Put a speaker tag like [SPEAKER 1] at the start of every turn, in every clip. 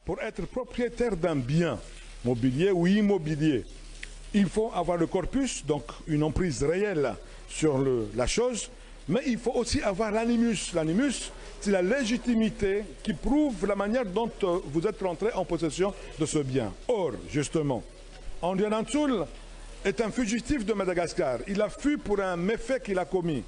[SPEAKER 1] Pour être propriétaire d'un bien mobilier ou immobilier, il faut avoir le corpus, donc une emprise réelle sur la chose, mais il faut aussi avoir l'animus. L'animus, c'est la légitimité qui prouve la manière dont vous êtes rentré en possession de ce bien. Or, justement, Andianantoul est un fugitif de Madagascar. Il a fui pour un méfait qu'il a commis.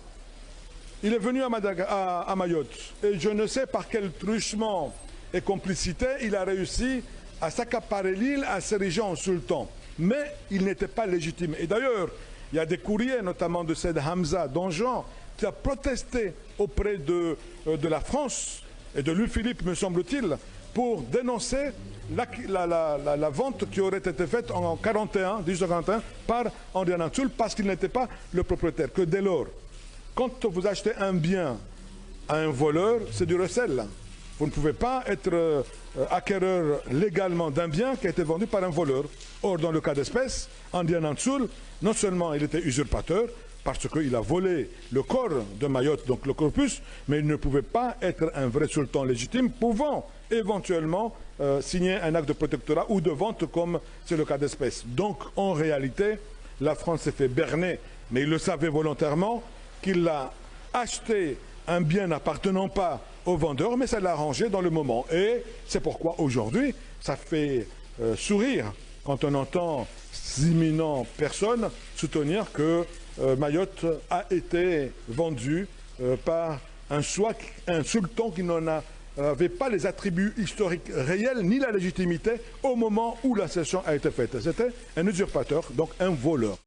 [SPEAKER 1] Il est venu à Mayotte et je ne sais par quel truchement et complicité il a réussi à s'accaparer l'île, à s'ériger en sultan. Mais il n'était pas légitime. Et d'ailleurs, il y a des courriers, notamment de Said Hamza Donjon, qui a protesté auprès de la France et de Louis-Philippe, me semble-t-il, pour dénoncer la vente qui aurait été faite en 1841 par Andianantoul parce qu'il n'était pas le propriétaire. Que dès lors, quand vous achetez un bien à un voleur, c'est du recel. Vous ne pouvez pas être acquéreur légalement d'un bien qui a été vendu par un voleur. Or, dans le cas d'espèce, Andianantoul, non seulement il était usurpateur, parce qu'il a volé le corps de Mayotte, donc le corpus, mais il ne pouvait pas être un vrai sultan légitime, pouvant éventuellement signer un acte de protectorat ou de vente, comme c'est le cas d'espèce. Donc, en réalité, la France s'est fait berner, mais il le savait volontairement, qu'il a acheté un bien n'appartenant pas au vendeur, mais ça l'a arrangé dans le moment. Et c'est pourquoi aujourd'hui, ça fait sourire quand on entend 6 000 personnes soutenir que Mayotte a été vendue par un sultan qui n'en avait pas les attributs historiques réels ni la légitimité au moment où la cession a été faite. C'était un usurpateur, donc un voleur.